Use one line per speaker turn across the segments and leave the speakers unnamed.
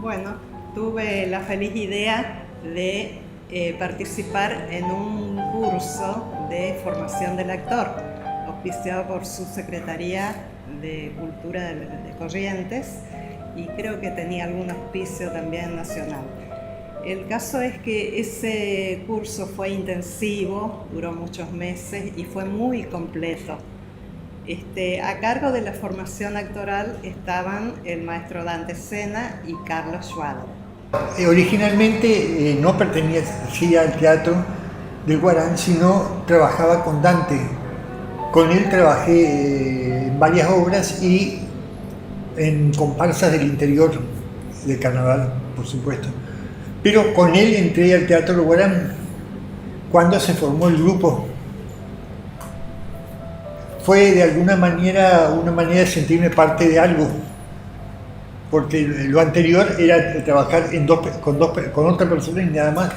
Bueno, tuve la feliz idea de participar en un curso de formación del actor, auspiciado por su Secretaría de Cultura de Corrientes, y creo que tenía algún auspicio también nacional. El caso es que ese curso fue intensivo, duró muchos meses y fue muy completo. A cargo de la formación actoral estaban el maestro Dante Sena y Carlos Schwader.
Originalmente no pertenecía al teatro del Guarán, sino trabajaba con Dante. Con él trabajé en varias obras y en comparsas del interior del carnaval, por supuesto. Pero con él entré al Teatro del Guarán cuando se formó el grupo. Fue de alguna manera una manera de sentirme parte de algo, porque lo anterior era trabajar con otra persona y nada más.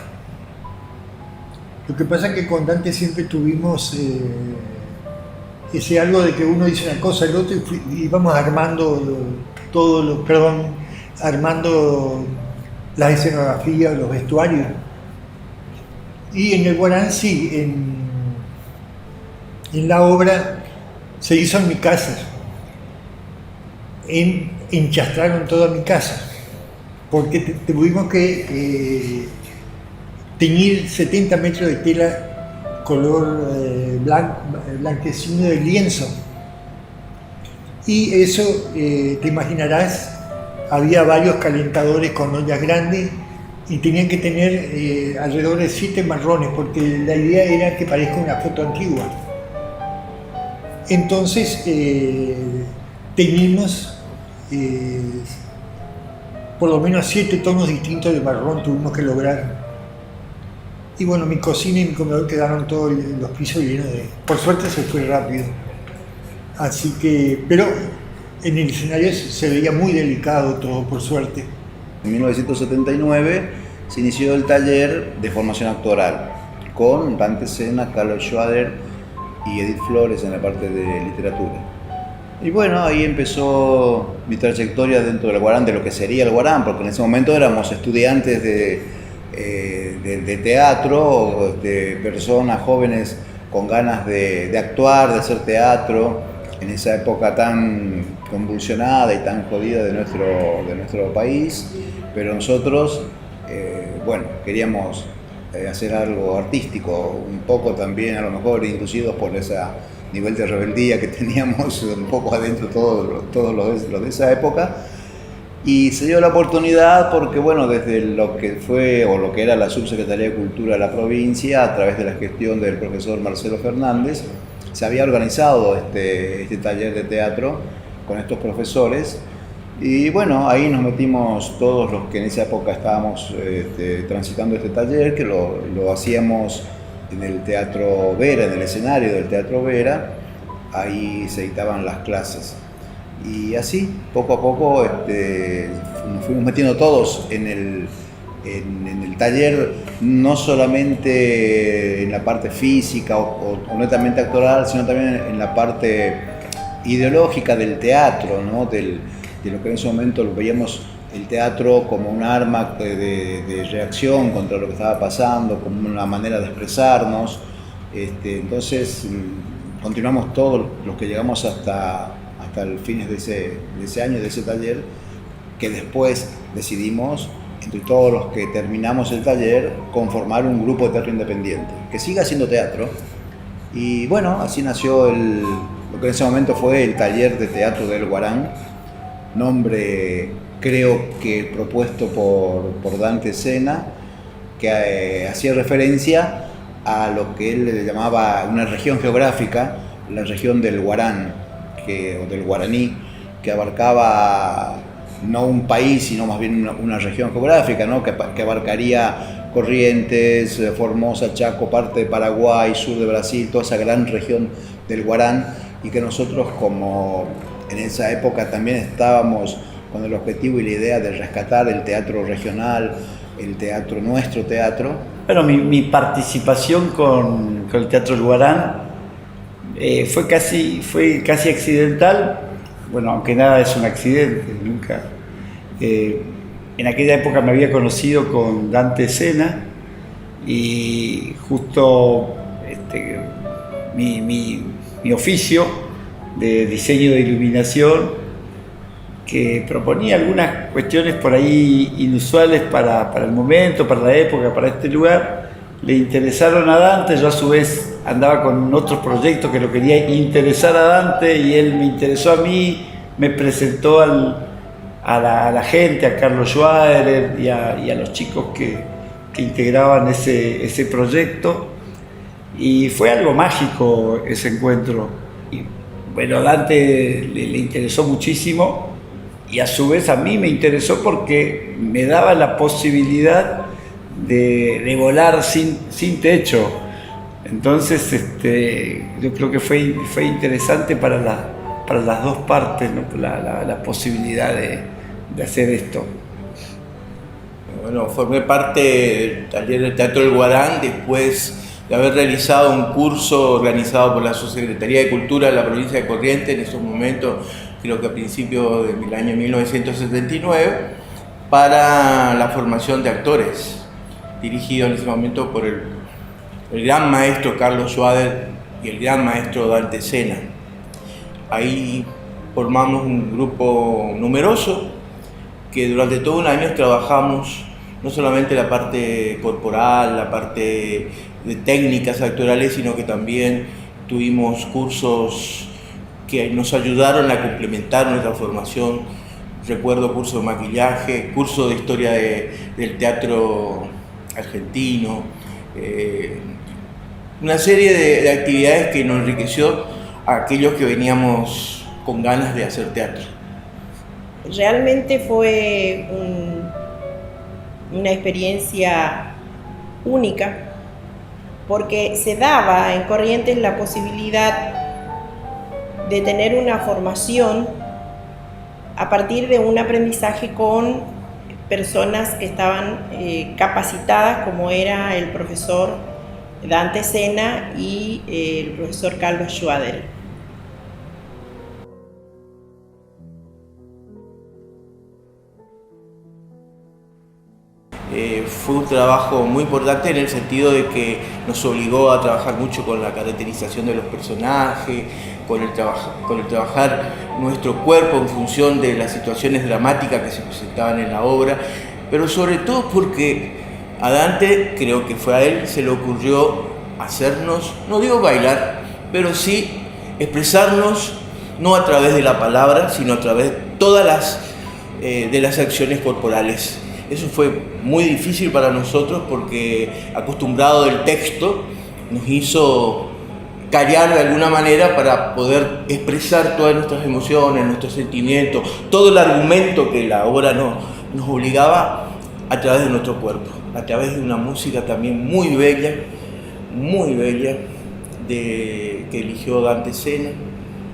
Lo que pasa es que con Dante siempre tuvimos ese algo de que uno dice una cosa, el otro, y íbamos armando armando las escenografías, los vestuarios. Y en el Guarán sí, en la obra se hizo en mi casa. Enchastraron toda mi casa, porque tuvimos que teñir 70 metros de tela color blanquecino de lienzo. Y eso, te imaginarás, había varios calentadores con ollas grandes y tenían que tener alrededor de 7 marrones, porque la idea era que parezca una foto antigua. Entonces teñimos por lo menos 7 tonos distintos de marrón, tuvimos que lograr. Y bueno, mi cocina y mi comedor quedaron todos los pisos llenos de... Por suerte se fue rápido. Así que... Pero en el escenario se veía muy delicado todo, por suerte.
En 1979 se inició el taller de formación actoral con Dante Sena, Carlos Schwader y Edith Flores en la parte de literatura. Y bueno, ahí empezó mi trayectoria dentro del Guarán, de lo que sería el Guarán, porque en ese momento éramos estudiantes de teatro, de personas jóvenes con ganas de actuar, de hacer teatro, en esa época tan convulsionada y tan jodida de nuestro país, pero nosotros, bueno, queríamos hacer algo artístico, un poco también a lo mejor inducidos por ese nivel de rebeldía que teníamos un poco adentro todos los de esa época. Y se dio la oportunidad porque, bueno, desde lo que fue o lo que era la Subsecretaría de Cultura de la provincia, a través de la gestión del profesor Marcelo Fernández, se había organizado este taller de teatro con estos profesores. Y bueno, ahí nos metimos todos los que en esa época estábamos transitando este taller, que lo hacíamos en el Teatro Vera, en el escenario del Teatro Vera. Ahí se dictaban las clases. Y así, poco a poco, nos fuimos metiendo todos en el taller, no solamente en la parte física o netamente actoral, sino también en la parte ideológica del teatro, ¿no? De lo que en ese momento lo veíamos el teatro como un arma de reacción contra lo que estaba pasando, como una manera de expresarnos. Entonces, continuamos todos los que llegamos hasta el fines de ese año, de ese taller, que después decidimos, entre todos los que terminamos el taller, conformar un grupo de teatro independiente, que siga haciendo teatro. Y bueno, así nació lo que en ese momento fue el Taller de Teatro del Guarán, nombre creo que propuesto por Dante Sena, que hacía referencia a lo que él le llamaba una región geográfica, la región del Guarán, o del guaraní, que abarcaba no un país, sino más bien una región geográfica, ¿no? que abarcaría Corrientes, Formosa, Chaco, parte de Paraguay, sur de Brasil, toda esa gran región del Guarán, y que nosotros, como en esa época también estábamos con el objetivo y la idea de rescatar el teatro regional, el teatro, nuestro teatro.
Bueno, mi participación con el Teatro del Guarán fue casi accidental. Bueno, aunque nada es un accidente, nunca. en aquella época me había conocido con Dante Sena y justo mi oficio de diseño de iluminación, que proponía algunas cuestiones por ahí inusuales para el momento, para la época, para este lugar, le interesaron a Dante. Yo a su vez andaba con otros proyectos que lo quería interesar a Dante y él me interesó a mí, me presentó a la gente, a Carlos Schwader y a los chicos que integraban ese proyecto, y fue algo mágico ese encuentro. Y bueno, Dante le interesó muchísimo y a su vez a mí me interesó porque me daba la posibilidad de volar sin techo. Entonces yo creo que fue interesante para las dos partes, ¿no? la posibilidad de hacer esto.
Bueno, formé parte del taller del Teatro del Guarán después de haber realizado un curso organizado por la Subsecretaría de Cultura de la provincia de Corrientes, en esos momentos, creo que a principios del año 1979, para la formación de actores, dirigido en ese momento por el gran maestro Carlos Schwader y el gran maestro Dante Sena. Ahí formamos un grupo numeroso que durante todo un año trabajamos no solamente la parte corporal, la parte de técnicas actorales, sino que también tuvimos cursos que nos ayudaron a complementar nuestra formación. Recuerdo curso de maquillaje, curso de historia del teatro argentino, una serie de actividades que nos enriqueció a aquellos que veníamos con ganas de hacer teatro.
Realmente fue una experiencia única, porque se daba en Corrientes la posibilidad de tener una formación a partir de un aprendizaje con personas que estaban capacitadas, como era el profesor Dante Sena y el profesor Carlos Schwader.
Fue un trabajo muy importante en el sentido de que nos obligó a trabajar mucho con la caracterización de los personajes, con el trabajar nuestro cuerpo en función de las situaciones dramáticas que se presentaban en la obra, pero sobre todo porque a Dante, creo que fue a él, se le ocurrió hacernos, no digo bailar, pero sí expresarnos no a través de la palabra, sino a través de todas las acciones corporales. Eso fue muy difícil para nosotros porque, acostumbrado del texto, nos hizo callar de alguna manera para poder expresar todas nuestras emociones, nuestros sentimientos, todo el argumento que la obra nos obligaba a través de nuestro cuerpo, a través de una música también muy bella, que eligió Dante Sena,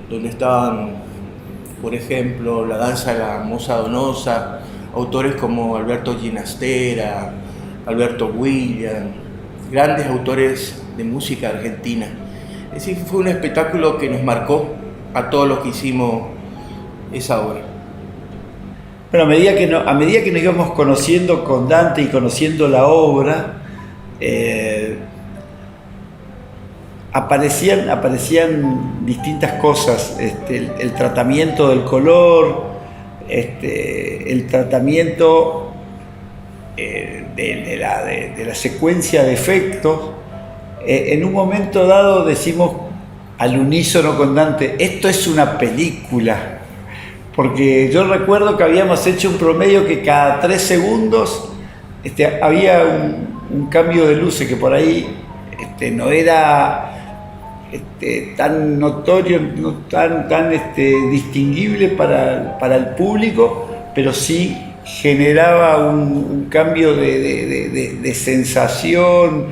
donde estaban, por ejemplo, la danza de la Moza Donosa, autores como Alberto Ginastera, Alberto William, grandes autores de música argentina. Es decir, fue un espectáculo que nos marcó a todos los que hicimos esa obra.
Bueno, a medida que nos íbamos conociendo con Dante y conociendo la obra, aparecían distintas cosas, el tratamiento del color, el tratamiento de la secuencia de efectos. En un momento dado decimos al unísono con Dante, esto es una película, porque yo recuerdo que habíamos hecho un promedio que cada 3 segundos había un cambio de luces que por ahí no era tan notorio, no tan distinguible para el público, pero sí generaba un cambio de sensación,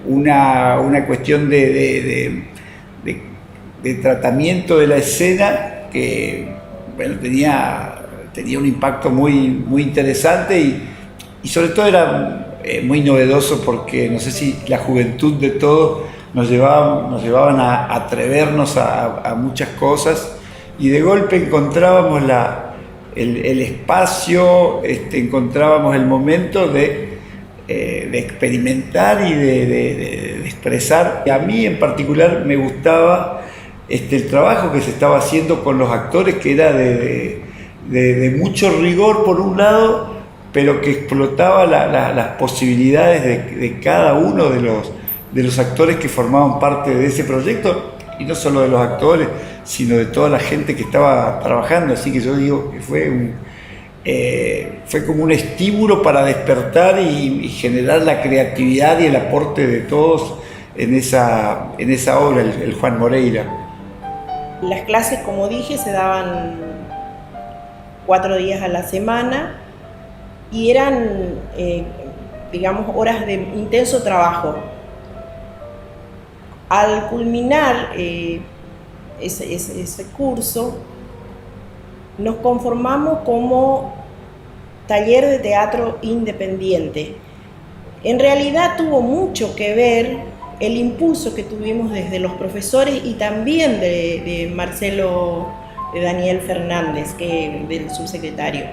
una cuestión de tratamiento de la escena que bueno, tenía un impacto muy interesante y sobre todo era muy novedoso porque no sé si la juventud de todos nos llevaban a atrevernos a muchas cosas y de golpe encontrábamos el espacio, encontrábamos el momento de experimentar y de expresar. Y a mí en particular me gustaba el trabajo que se estaba haciendo con los actores, que era de mucho rigor por un lado, pero que explotaba las posibilidades de cada uno de los actores que formaban parte de ese proyecto, y no solo de los actores, sino de toda la gente que estaba trabajando. Así que yo digo que fue como un estímulo para despertar y generar la creatividad y el aporte de todos en esa obra, el Juan Moreira.
Las clases, como dije, se daban 4 días a la semana y eran, digamos, horas de intenso trabajo. Al culminar ese curso, nos conformamos como taller de teatro independiente. En realidad tuvo mucho que ver el impulso que tuvimos desde los profesores y también de Marcelo Daniel Fernández, del subsecretario.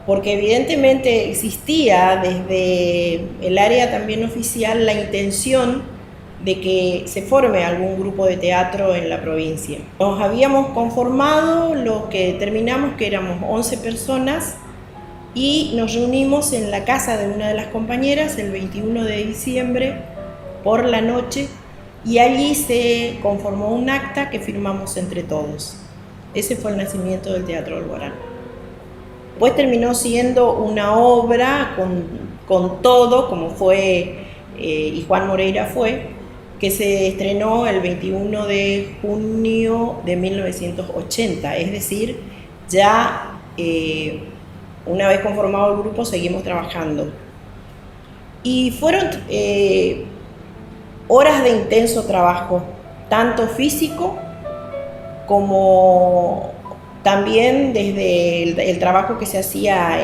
Porque evidentemente existía desde el área también oficial la intención de que se forme algún grupo de teatro en la provincia. Nos habíamos conformado, lo que terminamos, que éramos 11 personas, y nos reunimos en la casa de una de las compañeras el 21 de diciembre por la noche, y allí se conformó un acta que firmamos entre todos. Ese fue el nacimiento del Teatro Alborán. Pues terminó siendo una obra con todo, como fue, y Juan Moreira fue, que se estrenó el 21 de junio de 1980, es decir, ya una vez conformado el grupo seguimos trabajando. Y fueron horas de intenso trabajo, tanto físico como también desde el trabajo que se hacía,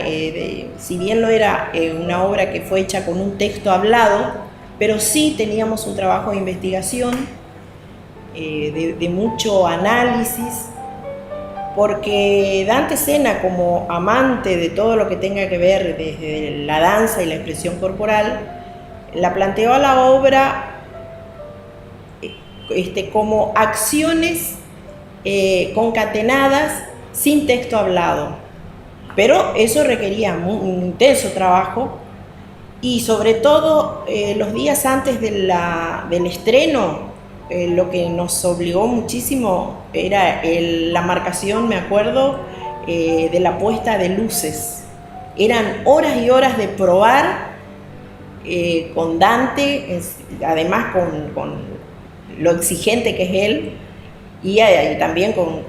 si bien no era una obra que fue hecha con un texto hablado, pero sí teníamos un trabajo de investigación, de mucho análisis, porque Dante Sena, como amante de todo lo que tenga que ver desde la danza y la expresión corporal, la planteó a la obra como acciones concatenadas sin texto hablado. Pero eso requería un intenso trabajo, y sobre todo los días antes del estreno, lo que nos obligó muchísimo era la marcación, me acuerdo, de la puesta de luces. Eran horas y horas de probar con Dante, además con lo exigente que es él, y también con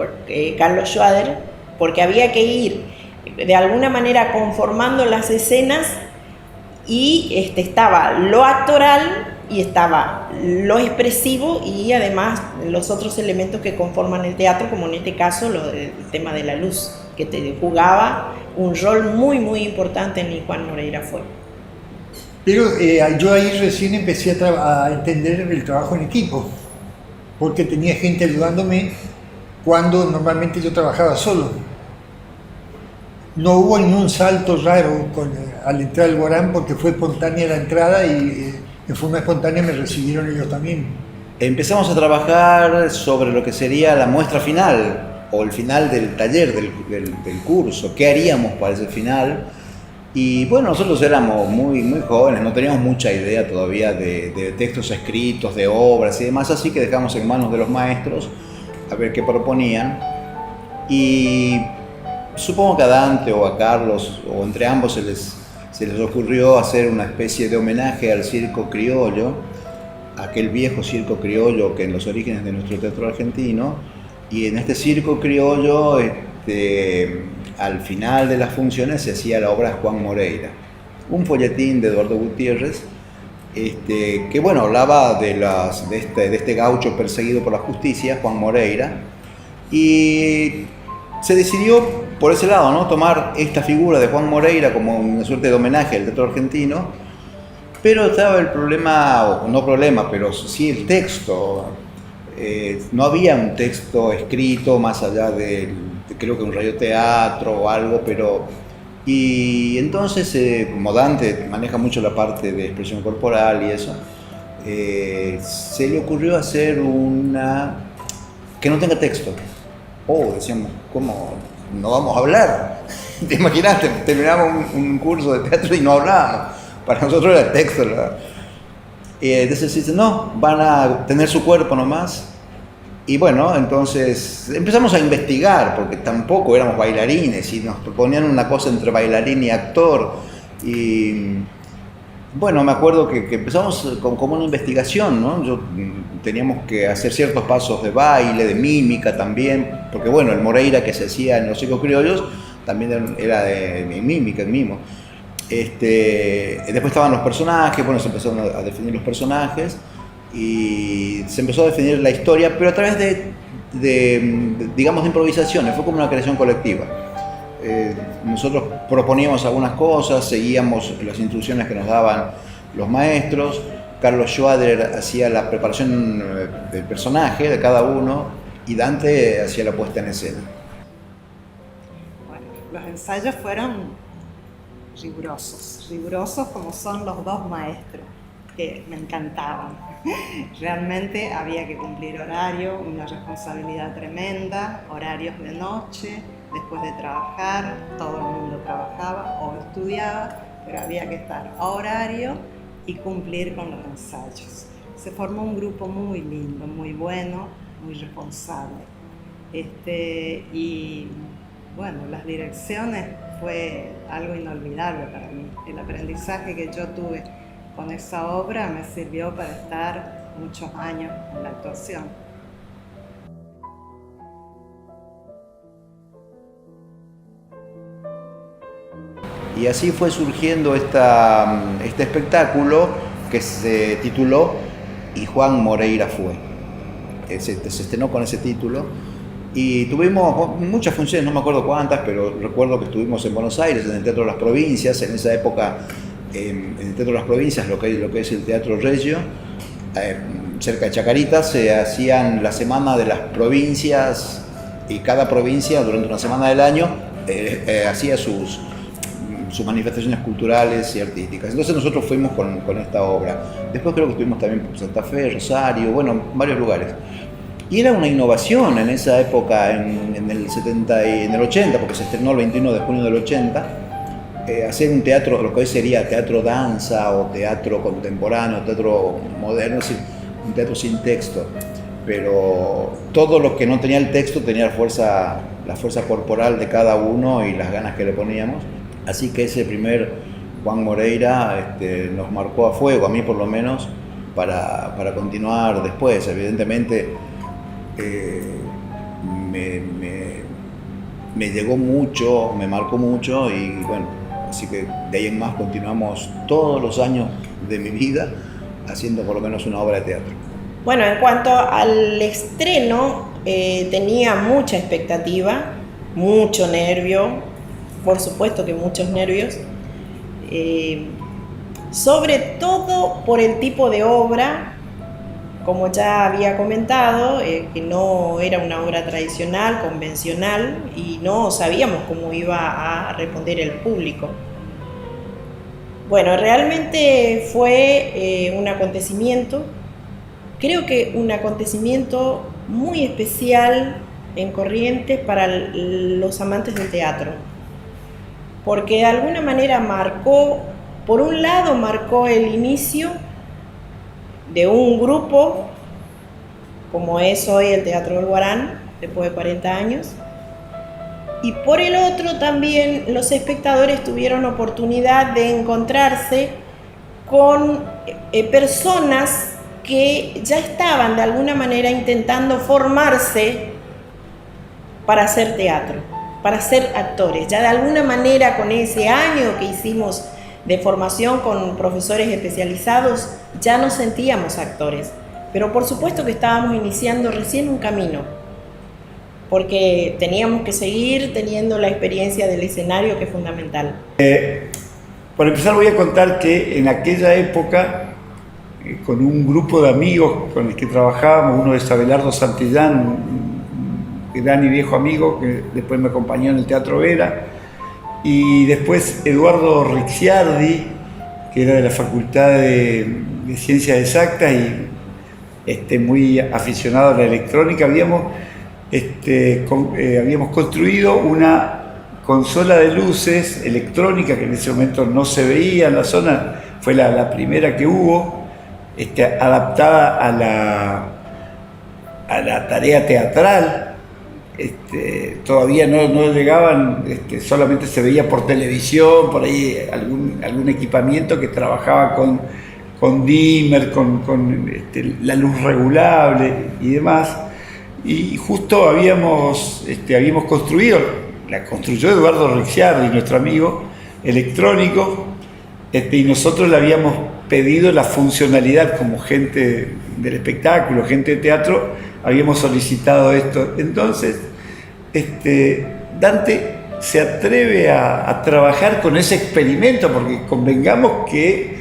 Carlos Schwader, porque había que ir de alguna manera conformando las escenas, y estaba lo actoral y estaba lo expresivo, y además los otros elementos que conforman el teatro, como en este caso el tema de la luz, que jugaba un rol muy muy importante en Juan Moreira fue.
Pero yo ahí recién empecé a entender el trabajo en equipo, porque tenía gente ayudándome cuando normalmente yo trabajaba solo. No hubo ningún salto raro al entrar al Alborán, porque fue espontánea la entrada y de forma espontánea me recibieron ellos también.
Empezamos a trabajar sobre lo que sería la muestra final o el final del taller, del curso, qué haríamos para ese final. Y bueno, nosotros éramos muy, muy jóvenes, no teníamos mucha idea todavía de textos escritos, de obras y demás, así que dejamos en manos de los maestros a ver qué proponían. Y supongo que a Dante o a Carlos, o entre ambos, se les ocurrió hacer una especie de homenaje al circo criollo, aquel viejo circo criollo que en los orígenes de nuestro teatro argentino. Y en este circo criollo, al final de las funciones se hacía la obra Juan Moreira, un folletín de Eduardo Gutiérrez, que bueno, hablaba de este gaucho perseguido por la justicia, Juan Moreira, y se decidió por ese lado, ¿no?, tomar esta figura de Juan Moreira como una suerte de homenaje al teatro argentino, pero estaba el problema, o no problema, pero sí el texto. No había un texto escrito más allá creo que un radioteatro o algo, pero... Y entonces, como Dante maneja mucho la parte de expresión corporal y eso, se le ocurrió hacer una que no tenga texto. Decíamos, ¿cómo? No vamos a hablar. ¿Te imaginas? Terminamos un curso de teatro y no hablábamos. Para nosotros era texto, ¿verdad? Entonces dice, no, van a tener su cuerpo nomás. Y bueno, entonces empezamos a investigar, porque tampoco éramos bailarines y nos proponían una cosa entre bailarín y actor. Y bueno, me acuerdo que empezamos como una investigación, ¿no? Teníamos que hacer ciertos pasos de baile, de mímica también, porque bueno, el Moreira que se hacía en los Ecos Criollos también era de mímica, el mimo. Después estaban los personajes, bueno, se empezaron a definir los personajes y se empezó a definir la historia, pero a través digamos, de improvisaciones, fue como una creación colectiva. Nosotros proponíamos algunas cosas, seguíamos las instrucciones que nos daban los maestros. Carlos Schwader hacía la preparación del personaje de cada uno y Dante hacía la puesta en escena.
Bueno, los ensayos fueron rigurosos como son los dos maestros, que me encantaban. Realmente había que cumplir horario, una responsabilidad tremenda, horarios de noche, después de trabajar, todo el mundo trabajaba o estudiaba, pero había que estar a horario y cumplir con los ensayos. Se formó un grupo muy lindo, muy bueno, muy responsable. Y bueno, las direcciones fue algo inolvidable para mí. El aprendizaje que yo tuve con esa obra me sirvió para estar muchos años en la actuación.
Y así fue surgiendo este espectáculo que se tituló Y Juan Moreira fue. Se estrenó con ese título y tuvimos muchas funciones, no me acuerdo cuántas, pero recuerdo que estuvimos en Buenos Aires, en el Teatro de las Provincias, en esa época, en el Teatro de las Provincias, lo que es el Teatro Regio, cerca de Chacarita, se hacían la Semana de las Provincias y cada provincia durante una semana del año hacía sus manifestaciones culturales y artísticas. Entonces nosotros fuimos con esta obra. Después creo que estuvimos también por Santa Fe, Rosario, bueno, varios lugares. Y era una innovación en esa época, en el 70 y en el 80, porque se estrenó el 21 de junio del 80, hacer un teatro, lo que hoy sería teatro danza o teatro contemporáneo, teatro moderno, es decir, un teatro sin texto. Pero todo lo que no tenía el texto tenía la fuerza corporal de cada uno y las ganas que le poníamos. Así que ese primer Juan Moreira nos marcó a fuego, a mí por lo menos, para continuar después. Evidentemente me llegó mucho, me marcó mucho y bueno, así que de ahí en más continuamos todos los años de mi vida haciendo por lo menos una obra de teatro.
Bueno, en cuanto al estreno, tenía mucha expectativa, mucho nervio, por supuesto que muchos nervios, sobre todo por el tipo de obra, como ya había comentado, que no era una obra tradicional, convencional, y no sabíamos cómo iba a responder el público. Bueno, realmente fue un acontecimiento, creo que un acontecimiento muy especial en Corrientes para los amantes del teatro, porque de alguna manera marcó, por un lado marcó el inicio de un grupo como es hoy el Teatro del Guarán, después de 40 años, y por el otro también los espectadores tuvieron oportunidad de encontrarse con personas que ya estaban de alguna manera intentando formarse para hacer teatro, para ser actores. Ya de alguna manera con ese año que hicimos de formación con profesores especializados ya nos sentíamos actores, pero por supuesto que estábamos iniciando recién un camino, porque teníamos que seguir teniendo la experiencia del escenario, que es fundamental.
Por empezar voy a contar que en aquella época, con un grupo de amigos con el que trabajábamos. Uno es Abelardo Santillán, un gran y viejo amigo que después me acompañó en el Teatro Vera, y después Eduardo Ricciardi, que era de la Facultad de Ciencias Exactas y muy aficionado a la electrónica. Habíamos construido una consola de luces electrónica que en ese momento no se veía en la zona, fue la primera que hubo, adaptada a la tarea teatral. Todavía no llegaban, solamente se veía por televisión, por ahí algún equipamiento que trabajaba con dimmer, con la luz regulable y demás. Y justo habíamos construido, la construyó Eduardo Ricciardi, nuestro amigo electrónico, y nosotros le habíamos pedido la funcionalidad como gente del espectáculo, gente de teatro, habíamos solicitado esto. Entonces, Dante se atreve a trabajar con ese experimento, porque convengamos que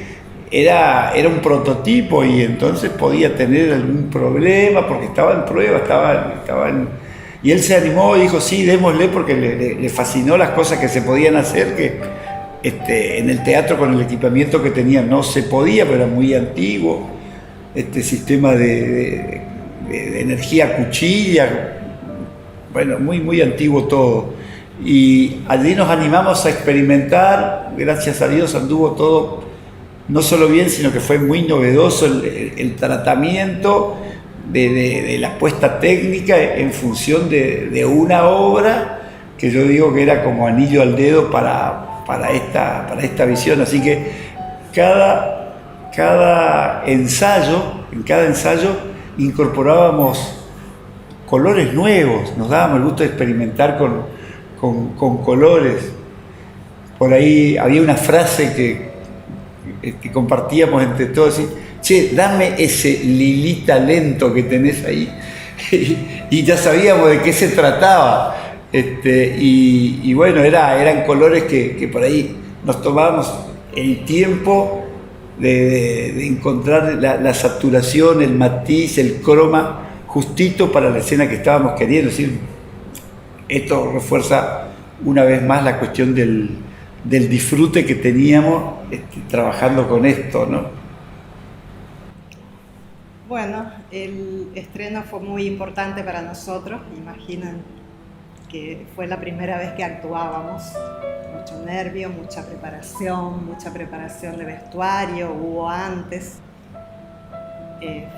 era un prototipo y entonces podía tener algún problema porque estaba en prueba, y él se animó y dijo, sí, démosle, porque le fascinó las cosas que se podían hacer, que en el teatro con el equipamiento que tenía no se podía, pero era muy antiguo, sistema de energía cuchilla, bueno, muy antiguo todo. Y allí nos animamos a experimentar, gracias a Dios anduvo todo no solo bien, sino que fue muy novedoso el tratamiento de la puesta técnica en función de una obra que yo digo que era como anillo al dedo para esta visión. Así que en cada ensayo incorporábamos colores nuevos, nos dábamos el gusto de experimentar con colores. Por ahí había una frase que compartíamos entre todos, che, dame ese lilita lento que tenés ahí, y ya sabíamos de qué se trataba, y bueno, eran colores que por ahí nos tomábamos el tiempo de encontrar la saturación, el matiz, el croma justito para la escena que estábamos queriendo. Es decir, esto refuerza una vez más la cuestión del disfrute que teníamos trabajando con esto, ¿no?
Bueno, el estreno fue muy importante para nosotros. Imaginan que fue la primera vez que actuábamos. Mucho nervio, mucha preparación de vestuario, hubo antes.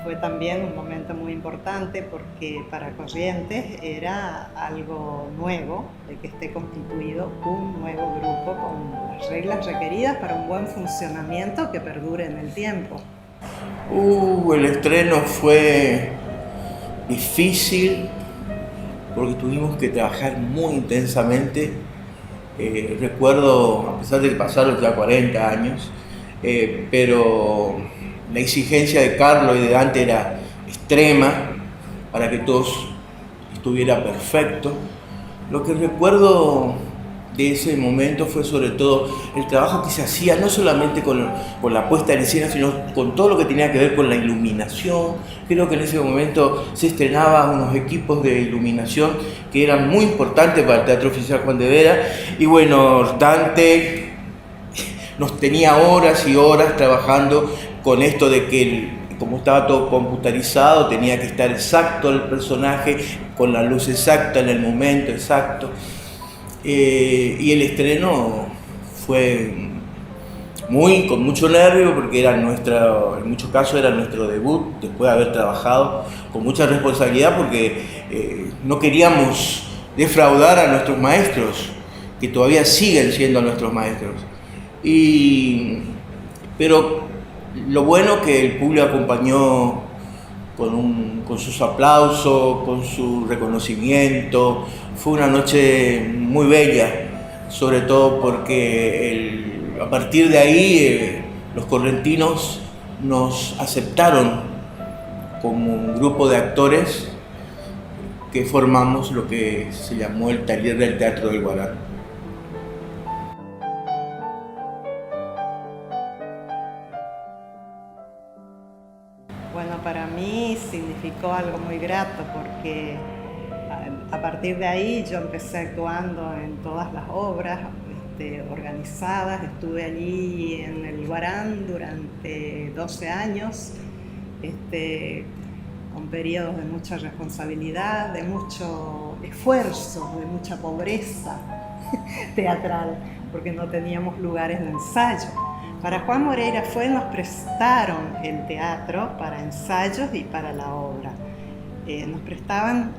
Fue también un momento muy importante porque para Corrientes era algo nuevo, de que esté constituido un nuevo grupo con las reglas requeridas para un buen funcionamiento que perdure en el tiempo.
El estreno fue difícil porque tuvimos que trabajar muy intensamente. Recuerdo, a pesar de que pasaron ya 40 años, pero la exigencia de Carlos y de Dante era extrema para que todo estuviera perfecto. Lo que recuerdo de ese momento fue sobre todo el trabajo que se hacía, no solamente con la puesta en escena, sino con todo lo que tenía que ver con la iluminación. Creo que en ese momento se estrenaban unos equipos de iluminación que eran muy importantes para el Teatro Oficial Juan de Vera. Y bueno, Dante nos tenía horas y horas trabajando con esto de que como estaba todo computarizado, tenía que estar exacto el personaje, con la luz exacta, en el momento exacto. Y el estreno fue con mucho nervio, porque en muchos casos era nuestro debut, después de haber trabajado con mucha responsabilidad, porque no queríamos defraudar a nuestros maestros, que todavía siguen siendo nuestros maestros. Pero lo bueno que el público acompañó con sus aplausos, con su reconocimiento. Fue una noche muy bella, sobre todo porque a partir de ahí los correntinos nos aceptaron como un grupo de actores que formamos lo que se llamó el Taller del Teatro del Guarán.
resultó algo muy grato porque a partir de ahí yo empecé actuando en todas las obras organizadas. Estuve allí en el Guarán durante 12 años, con periodos de mucha responsabilidad, de mucho esfuerzo, de mucha pobreza teatral, porque no teníamos lugares de ensayo. Para Juan Moreira nos prestaron el teatro para ensayos y para la obra. Nos prestaban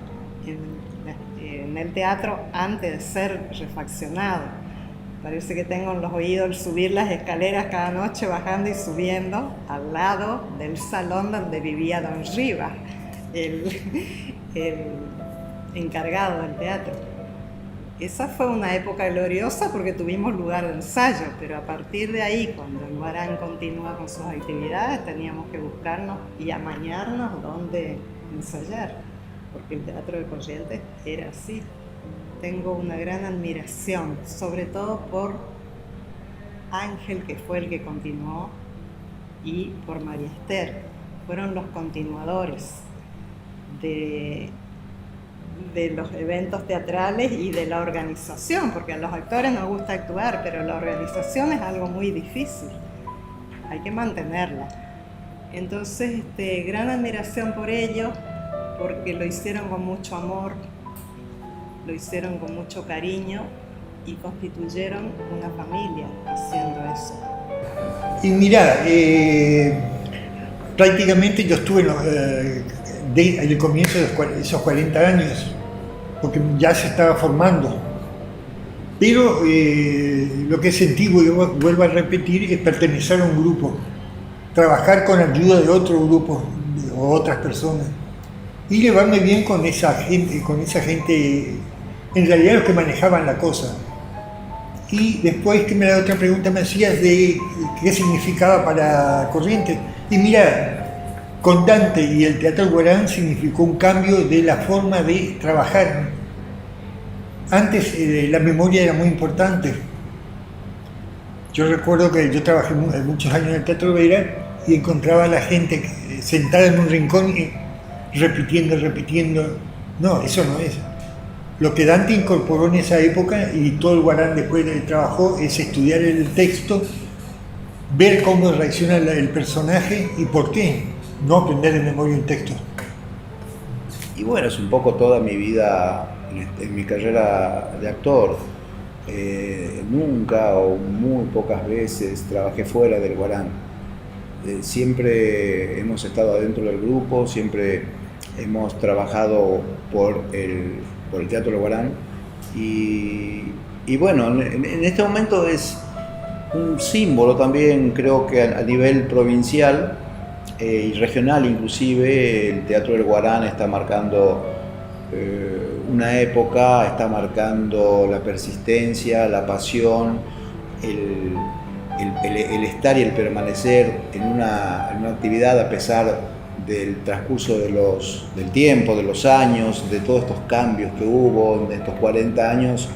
en el teatro antes de ser refaccionado. Parece que tengo en los oídos el subir las escaleras cada noche, bajando y subiendo, al lado del salón donde vivía don Rivas, el encargado del teatro. Esa fue una época gloriosa porque tuvimos lugar de ensayo, pero a partir de ahí, cuando el Guarán continúa con sus actividades, teníamos que buscarnos y amañarnos dónde ensayar, porque el Teatro de Corrientes era así. Tengo una gran admiración, sobre todo por Ángel, que fue el que continuó, y por María Esther. Fueron los continuadores de los eventos teatrales y de la organización, porque a los actores nos gusta actuar, pero la organización es algo muy difícil, hay que mantenerla. Entonces, gran admiración por ellos, porque lo hicieron con mucho amor, lo hicieron con mucho cariño y constituyeron una familia haciendo eso.
Y mira, prácticamente yo estuve en el comienzo de esos 40 años, porque ya se estaba formando. Pero lo que sentí, vuelvo a repetir, es pertenecer a un grupo, trabajar con ayuda de otro grupo o otras personas y llevarme bien con esa gente, en realidad los que manejaban la cosa. Y después que la otra pregunta me hacías de qué significaba para Corrientes. Y mira, con Dante y el Teatro Guarán significó un cambio de la forma de trabajar. Antes la memoria era muy importante. Yo recuerdo que yo trabajé muchos años en el Teatro Vera y encontraba a la gente sentada en un rincón y repitiendo. No, eso no es. Lo que Dante incorporó en esa época y todo el Guarán después trabajó es estudiar el texto, ver cómo reacciona el personaje y por qué, no aprender de memoria un texto.
Y bueno, es un poco toda mi vida en mi carrera de actor. Nunca o muy pocas veces trabajé fuera del Guarán. Siempre hemos estado adentro del grupo, siempre hemos trabajado por el Teatro del Guarán y bueno, en este momento es un símbolo también, creo que a nivel provincial y regional inclusive. El Teatro del Guarán está marcando una época, está marcando la persistencia, la pasión, el estar y el permanecer en una actividad a pesar del transcurso del tiempo, de los años, de todos estos cambios que hubo en estos 40 años.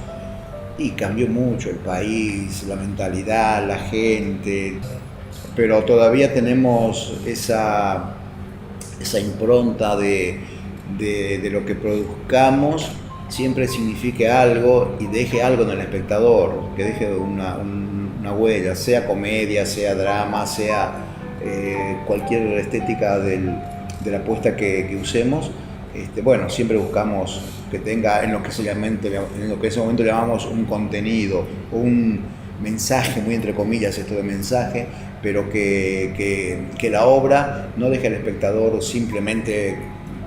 Y cambió mucho el país, la mentalidad, la gente, pero todavía tenemos esa impronta de lo que produzcamos siempre signifique algo y deje algo en el espectador, que deje una huella, sea comedia, sea drama, sea cualquier estética de la apuesta que usemos. Bueno, siempre buscamos que tenga en lo que en ese momento llamamos un contenido, un mensaje, muy entre comillas esto de mensaje, pero que la obra no deje al espectador simplemente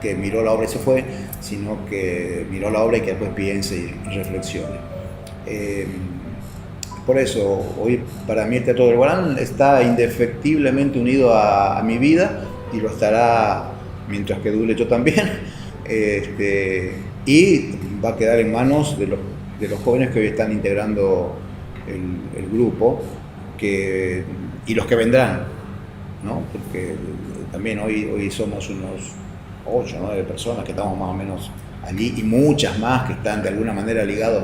que miró la obra y se fue, sino que miró la obra y que después piense y reflexione. Por eso, hoy para mí el Teatro del Guarán está indefectiblemente unido a mi vida y lo estará mientras que dure yo también. Y va a quedar en manos de los jóvenes que hoy están integrando el grupo y los que vendrán, ¿no? Porque también hoy somos unos 8 o 9 personas que estamos más o menos allí y muchas más que están de alguna manera ligados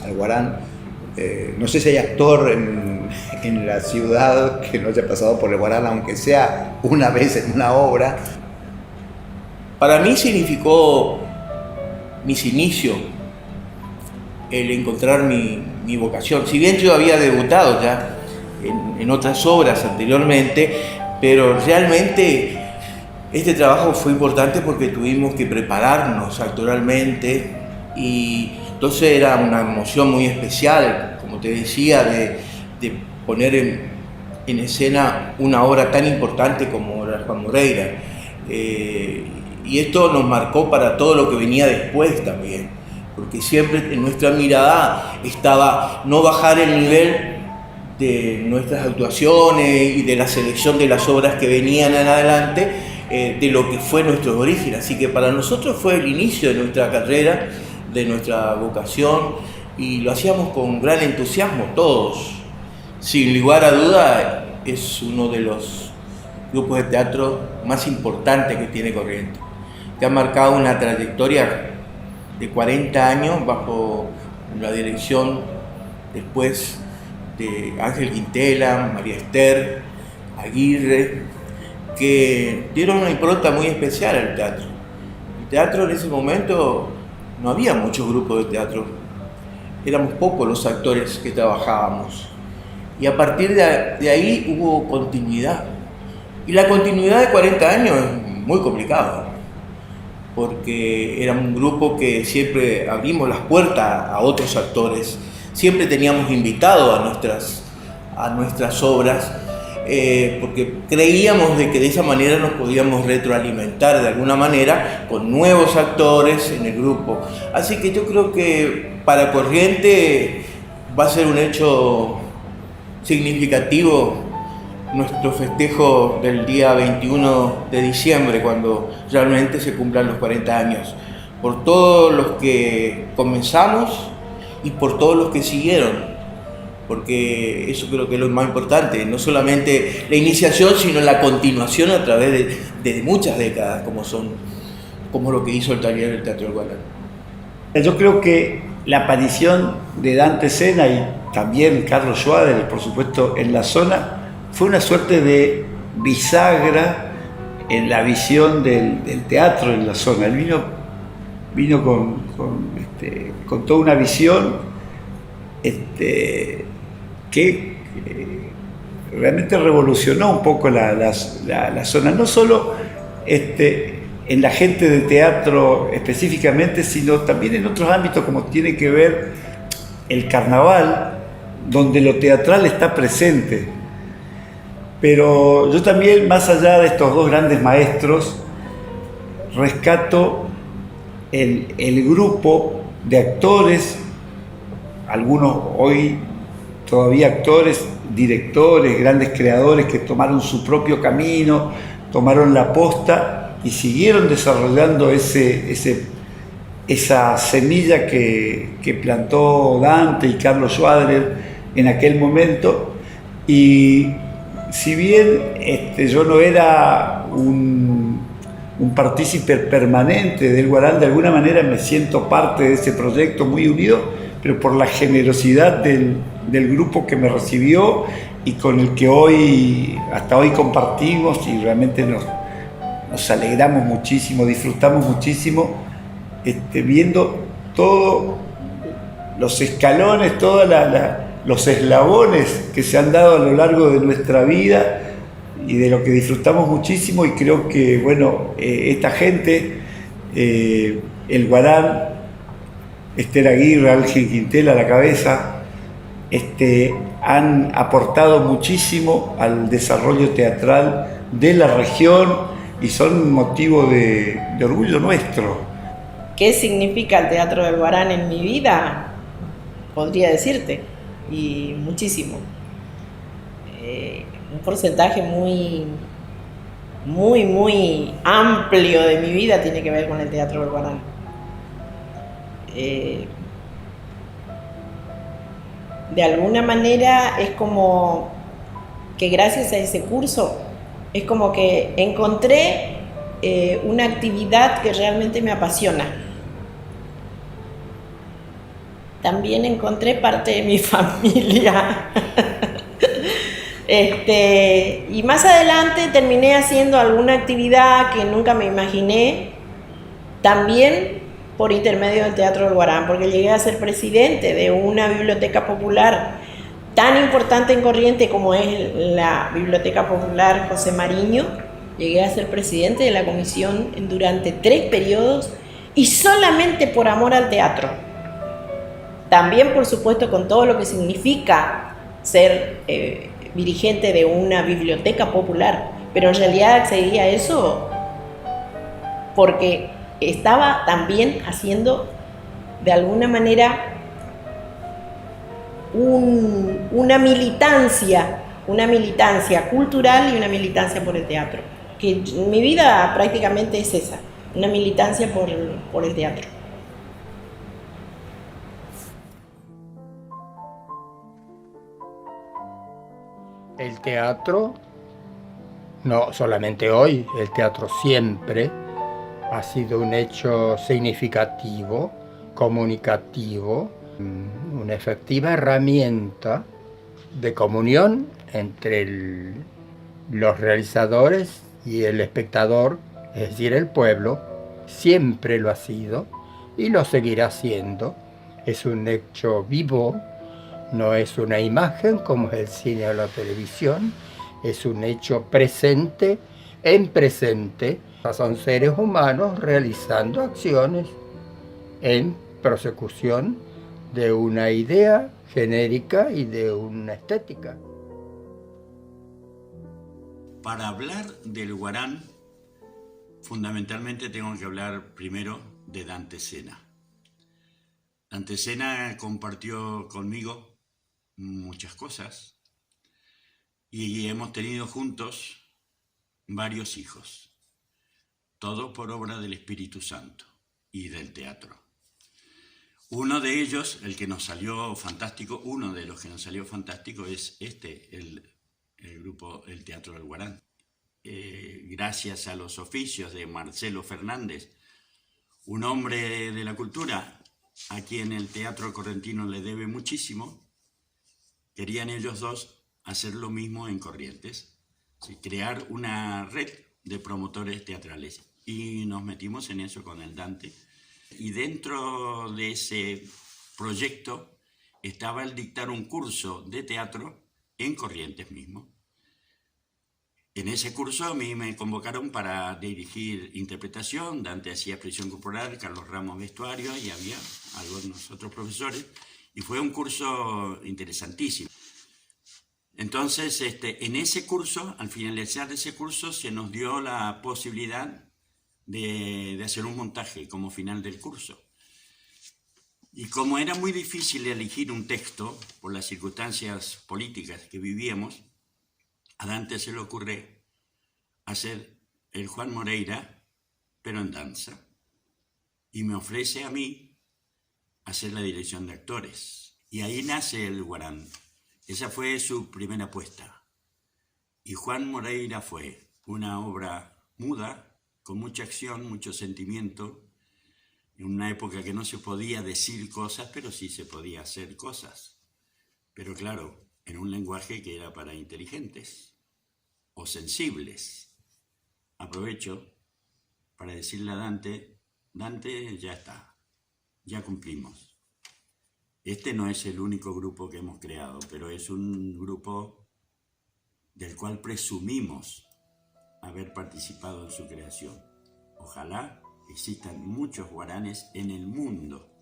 al Guarán. No sé si hay actor en la ciudad que no haya pasado por el Guarán, aunque sea una vez en una obra.
Para mí significó mis inicios, el encontrar mi vocación. Si bien yo había debutado ya en otras obras anteriormente, pero realmente este trabajo fue importante porque tuvimos que prepararnos actoralmente y entonces era una emoción muy especial, como te decía, de poner en escena una obra tan importante como la de Juan Moreira. Y esto nos marcó para todo lo que venía después también, porque siempre en nuestra mirada estaba no bajar el nivel de nuestras actuaciones y de la selección de las obras que venían en adelante, de lo que fue nuestro origen. Así que para nosotros fue el inicio de nuestra carrera, de nuestra vocación, y lo hacíamos con gran entusiasmo todos. Sin lugar a duda es uno de los grupos de teatro más importantes que tiene Corrientes, que ha marcado una trayectoria de 40 años bajo la dirección después de Ángel Quintela, María Esther, Aguirre, que dieron una impronta muy especial al teatro. El teatro en ese momento no había muchos grupos de teatro, éramos pocos los actores que trabajábamos. Y a partir de ahí hubo continuidad. Y la continuidad de 40 años es muy complicada, porque era un grupo que siempre abrimos las puertas a otros actores, siempre teníamos invitados a nuestras obras, porque creíamos de que de esa manera nos podíamos retroalimentar de alguna manera con nuevos actores en el grupo. Así que yo creo que para Corrientes va a ser un hecho significativo nuestro festejo del día 21 de diciembre, cuando realmente se cumplan los 40 años, por todos los que comenzamos y por todos los que siguieron, porque eso creo que es lo más importante, no solamente la iniciación, sino la continuación a través de muchas décadas, como lo que hizo el taller del Teatro del Guarán.
Yo creo que la aparición de Dante Sena y también Carlos Schwader, por supuesto, en la zona, fue una suerte de bisagra en la visión del teatro en la zona. Él vino con toda una visión que realmente revolucionó un poco la zona, no solo en la gente de teatro específicamente, sino también en otros ámbitos como tiene que ver el carnaval, donde lo teatral está presente. Pero yo también, más allá de estos dos grandes maestros, rescato el grupo de actores, algunos hoy todavía actores, directores, grandes creadores que tomaron su propio camino, tomaron la posta y siguieron desarrollando esa semilla que plantó Dante y Carlos Schwader en aquel momento. Y si bien yo no era un partícipe permanente del Guarán, de alguna manera me siento parte de ese proyecto muy unido, pero por la generosidad del grupo que me recibió y con el que hasta hoy compartimos, y realmente nos alegramos muchísimo, disfrutamos muchísimo, viendo todos los escalones, todos los eslabones que se han dado a lo largo de nuestra vida y de lo que disfrutamos muchísimo. Y creo que, bueno, esta gente, el Guarán, Esther Aguirre, Ángel Quintela a la cabeza, han aportado muchísimo al desarrollo teatral de la región y son motivo de orgullo nuestro.
¿Qué significa el Teatro del Guarán en mi vida? Podría decirte, y muchísimo. Un porcentaje muy amplio de mi vida tiene que ver con el Teatro del Guarán. De alguna manera es como que gracias a ese curso es como que encontré una actividad que realmente me apasiona. También encontré parte de mi familia. Y más adelante terminé haciendo alguna actividad que nunca me imaginé, También por intermedio del Teatro del Guarán, porque llegué a ser presidente de una biblioteca popular tan importante en Corrientes como es la Biblioteca Popular José Mariño. Llegué a ser presidente de la comisión durante 3 periodos y solamente por amor al teatro. También, por supuesto, con todo lo que significa ser dirigente de una biblioteca popular, pero en realidad accedí a eso porque estaba también haciendo de alguna manera una militancia cultural y una militancia por el teatro, que mi vida prácticamente es esa, una militancia por el teatro.
El teatro, no solamente hoy, el teatro siempre ha sido un hecho significativo, comunicativo, una efectiva herramienta de comunión entre los realizadores y el espectador, es decir, el pueblo. Siempre lo ha sido y lo seguirá siendo. Es un hecho vivo, no es una imagen como es el cine o la televisión, es un hecho presente, en presente. Son seres humanos realizando acciones en prosecución de una idea genérica y de una estética.
Para hablar del Guarán, fundamentalmente tengo que hablar primero de Dante Sena. Dante Sena compartió conmigo muchas cosas y hemos tenido juntos varios hijos, todo por obra del Espíritu Santo y del teatro. Uno de ellos, el que nos salió fantástico, uno de los que nos salió fantástico es el grupo El Teatro del Guarán. Gracias a los oficios de Marcelo Fernández, un hombre de la cultura a quien el teatro correntino le debe muchísimo, querían ellos dos hacer lo mismo en Corrientes, ¿sí? Crear una red de promotores teatrales. Y nos metimos en eso con el Dante. Y dentro de ese proyecto estaba el dictar un curso de teatro en Corrientes mismo. En ese curso a mí me convocaron para dirigir interpretación. Dante hacía expresión corporal, Carlos Ramos vestuario y había algunos otros profesores. Y fue un curso interesantísimo. Entonces, en ese curso, al finalizar ese curso, se nos dio la posibilidad de hacer un montaje como final del curso. Y como era muy difícil elegir un texto por las circunstancias políticas que vivíamos, a Dante se le ocurre hacer el Juan Moreira, pero en danza. Y me ofrece a mí hacer la dirección de actores. Y ahí nace el Guarán. Esa fue su primera apuesta. Y Juan Moreira fue una obra muda, con mucha acción, mucho sentimiento, en una época que no se podía decir cosas, pero sí se podía hacer cosas. Pero claro, en un lenguaje que era para inteligentes o sensibles. Aprovecho para decirle a Dante, Dante, ya está, ya cumplimos. Este no es el único grupo que hemos creado, pero es un grupo del cual presumimos haber participado en su creación. Ojalá existan muchos guaranes en el mundo,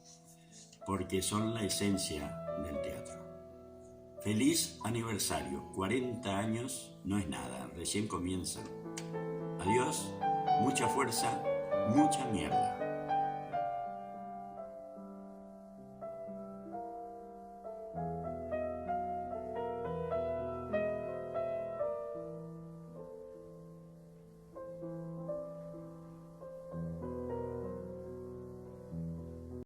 porque son la esencia del teatro. Feliz aniversario, 40 años no es nada, recién comienzan. Adiós, mucha fuerza, mucha mierda.